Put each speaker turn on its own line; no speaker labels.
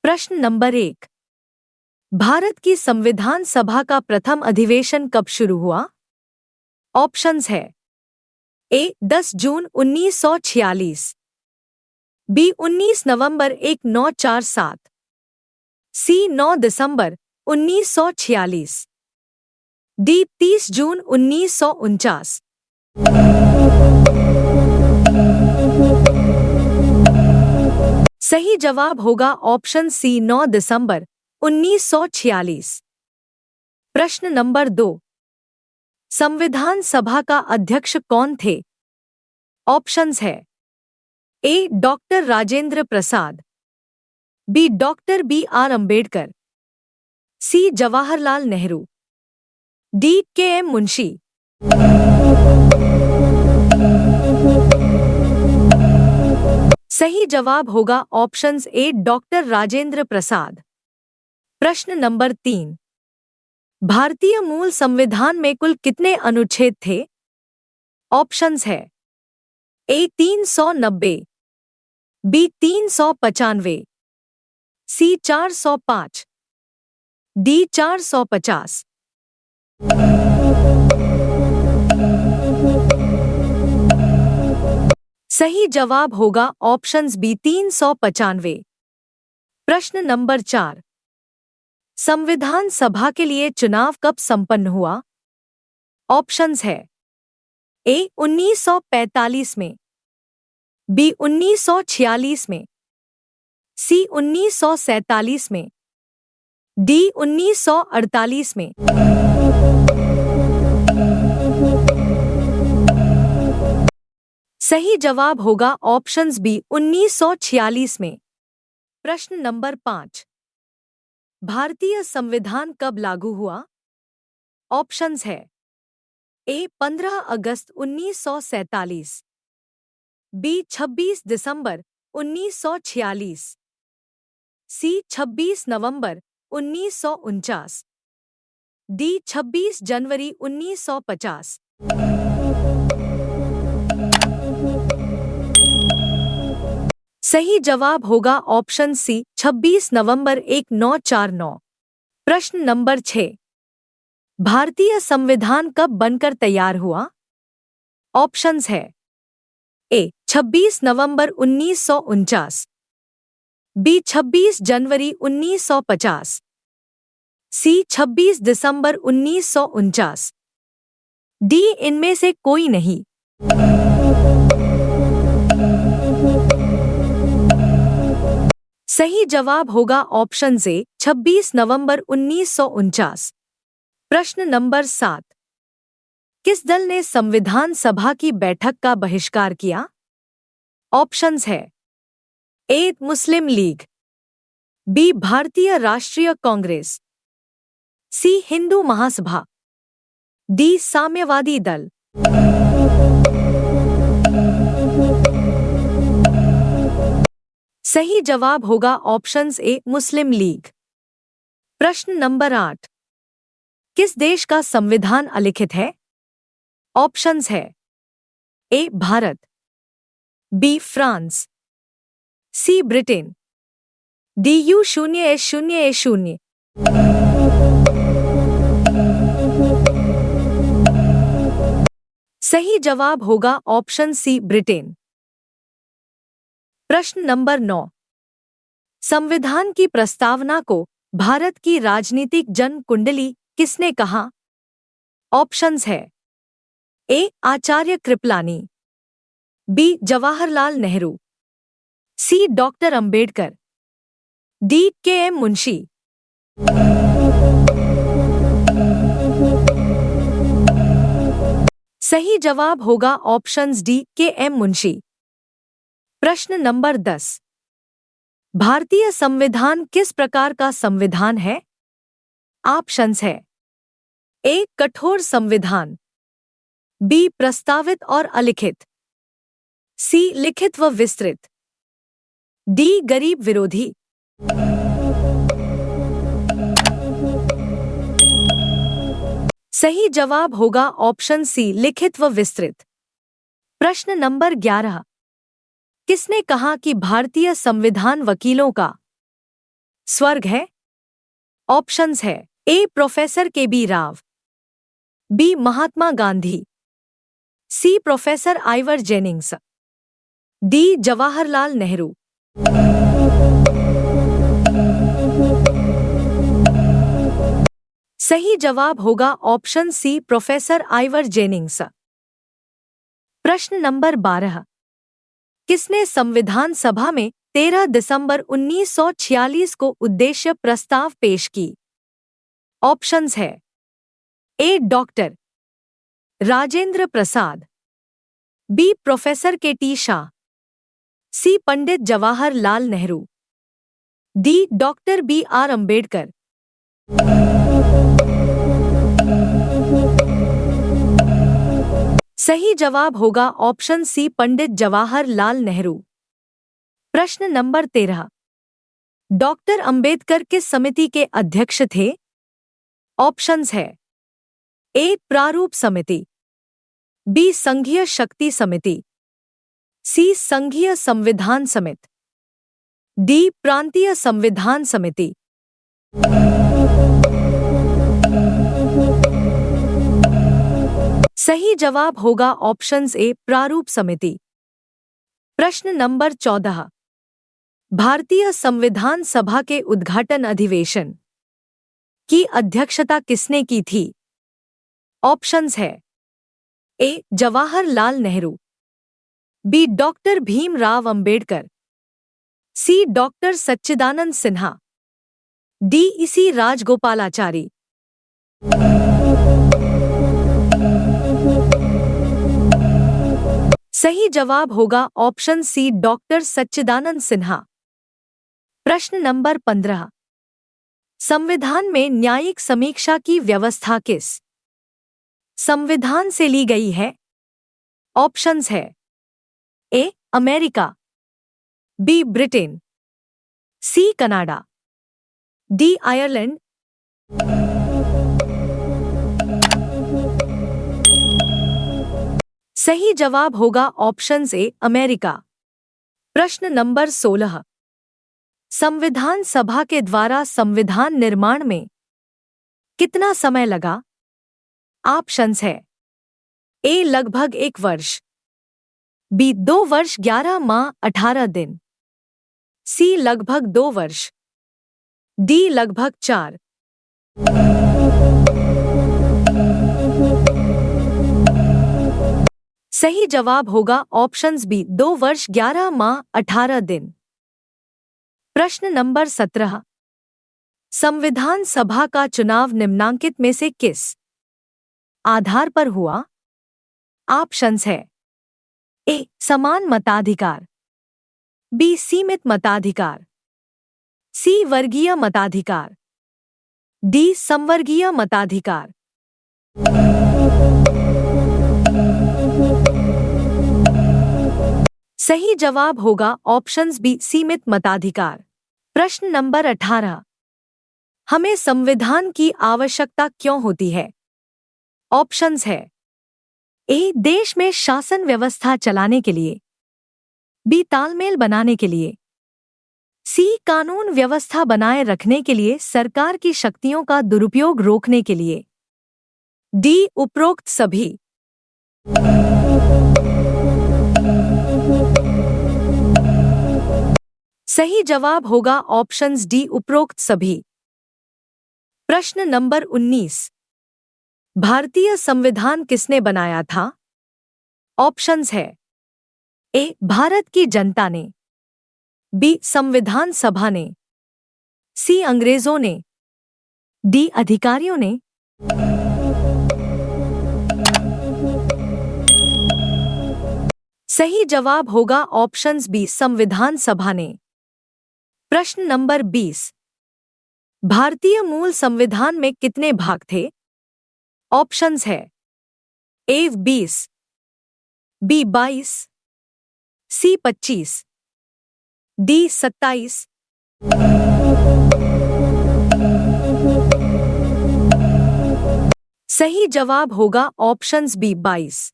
प्रश्न नंबर 1। भारत की संविधान सभा का प्रथम अधिवेशन कब शुरू हुआ? ऑप्शंस है। ए 10 जून 1946, बी 19 नवंबर 1947, सी 9 दिसंबर 1946, डी 30 जून 1949। सही जवाब होगा ऑप्शन सी 9 दिसंबर 1946। प्रश्न नंबर 2। संविधान सभा का अध्यक्ष कौन थे? ऑप्शंस है। A doctor Rajendra Prasad, B doctor B.R. Ambedkar, C Jawaharlal Nehru, D K.M. Munshi. सही जवाब होगा ऑप्शंस ए डॉक्टर राजेंद्र प्रसाद। प्रश्न नंबर 3। भारतीय मूल संविधान में कुल कितने अनुच्छेद थे? ऑप्शंस है। ए 390, बी 395, सी 405, डी 450। सही जवाब होगा ऑप्शंस बी 395। प्रश्न नंबर 4। संविधान सभा के लिए चुनाव कब संपन्न हुआ? ऑप्शंस है। ए 1945 में, बी 1946 में, सी 1947 में, डी 1948 में। सही जवाब होगा ऑप्शंस बी 1946 में। प्रश्न नंबर 5। भारतीय संविधान कब लागू हुआ? ऑप्शंस है। ए 15 अगस्त 1947, बी 26 दिसंबर 1946, सी 26 नवंबर 1949, डी 26 जनवरी 1950। सही जवाब होगा ऑप्शन सी 26 नवंबर 1949। प्रश्न नंबर 6। भारतीय संविधान कब बनकर तैयार हुआ? ऑप्शंस है। ए 26 नवंबर 1949, बी 26 जनवरी 1950, सी 26 दिसंबर 1949, डी इनमें से कोई नहीं। सही जवाब होगा ऑप्शन ए 26 नवंबर 1949। प्रश्न नंबर 7। किस दल ने संविधान सभा की बैठक का बहिष्कार किया? ऑप्शंस है। ए मुस्लिम लीग, बी भारतीय राष्ट्रीय कांग्रेस, सी हिंदू महासभा, डी साम्यवादी दल। सही जवाब होगा ऑप्शंस ए मुस्लिम लीग। प्रश्न नंबर 8। किस देश का संविधान अलिखित है? ऑप्शंस है। ए भारत, बी फ्रांस, सी ब्रिटेन, डी U0S0S0। सही जवाब होगा ऑप्शन सी ब्रिटेन। प्रश्न नंबर 9। संविधान की प्रस्तावना को भारत की राजनीतिक जन कुंडली किसने कहा? ऑप्शंस है। A Acharya Kripalani, B Jawaharlal Nehru, C doctor Ambedkar, D K.M. Munshi. सही जवाब होगा ऑप्शंस डी K.M. मुंशी। प्रश्न नंबर 10। भारतीय संविधान किस प्रकार का संविधान है? ऑप्शंस है। ए कठोर संविधान, बी प्रस्तावित और अलिखित, सी लिखित व विस्तृत, डी गरीब विरोधी। सही जवाब होगा ऑप्शन सी लिखित व विस्तृत। प्रश्न नंबर 11। किसने कहा कि भारतीय संविधान वकीलों का स्वर्ग है? ऑप्शंस है A professor K B Rao, B Mahatma Gandhi, C professor Ivor Jennings, D Jawaharlal Nehru. सही जवाब होगा option C professor Ivor Jennings. प्रश्न नंबर 12। किसने संविधान सभा में 13 दिसंबर 1946 को उद्देश्य प्रस्ताव पेश की? ऑप्शंस है A doctor Rajendra Prasad, B professor K T Shah, C Pandit Jawaharlal Nehru, D doctor B R Ambedkar. सही जवाब होगा ऑप्शन सी पंडित जवाहरलाल नेहरू। प्रश्न नंबर 13। डॉक्टर अंबेडकर किस समिति के अध्यक्ष थे? ऑप्शंस है ए प्रारूप समिति, बी संघीय शक्ति समिति, सी संघीय संविधान समिति, डी प्रांतीय संविधान समिति। सही जवाब होगा ऑप्शंस ए प्रारूप समिति। प्रश्न नंबर 14। भारतीय संविधान सभा के उद्घाटन अधिवेशन की अध्यक्षता किसने की थी? ऑप्शंस है ए जवाहरलाल नेहरू, बी डॉक्टर भीमराव अंबेडकर, सी डॉक्टर सच्चिदानंद सिन्हा, डी इसी राजगोपालाचारी। सही जवाब होगा ऑप्शन सी डॉक्टर सच्चिदानंद सिन्हा। प्रश्न नंबर 15। संविधान में न्यायिक समीक्षा की व्यवस्था किस संविधान से ली गई है? ऑप्शंस है A America, B Britain, C Canada, D Ireland. सही जवाब होगा ऑप्शंस ए अमेरिका। प्रश्न नंबर 16। संविधान सभा के द्वारा संविधान निर्माण में कितना समय लगा? ऑप्शंस है ए लगभग 1 वर्ष, बी 2 वर्ष 11 माह 18 दिन, सी लगभग 2 वर्ष, डी लगभग 4। सही जवाब होगा ऑप्शंस बी 2 वर्ष 11 माह 18 दिन। प्रश्न नंबर 17। संविधान सभा का चुनाव निम्नांकित में से किस आधार पर हुआ? ऑप्शंस है ए समान मताधिकार, बी सीमित मताधिकार, सी वर्गीय मताधिकार, डी समवर्गीय मताधिकार। सही जवाब होगा ऑप्शंस बी सीमित मताधिकार। प्रश्न नंबर 18। हमें संविधान की आवश्यकता क्यों होती है? ऑप्शंस है ए देश में शासन व्यवस्था चलाने के लिए, बी तालमेल बनाने के लिए, सी कानून व्यवस्था बनाए रखने के लिए सरकार की शक्तियों का दुरुपयोग रोकने के लिए, डी उपरोक्त सभी। सही जवाब होगा ऑप्शंस डी उपरोक्त सभी। प्रश्न नंबर 19। भारतीय संविधान किसने बनाया था? ऑप्शंस है ए भारत की जनता ने, बी संविधान सभा ने, सी अंग्रेजों ने, डी अधिकारियों ने। सही जवाब होगा ऑप्शंस बी संविधान सभा ने। प्रश्न नंबर 20। भारतीय मूल संविधान में कितने भाग थे? ऑप्शंस है ए 20, बी 22, सी 25, डी 27। सही जवाब होगा ऑप्शंस बी 22।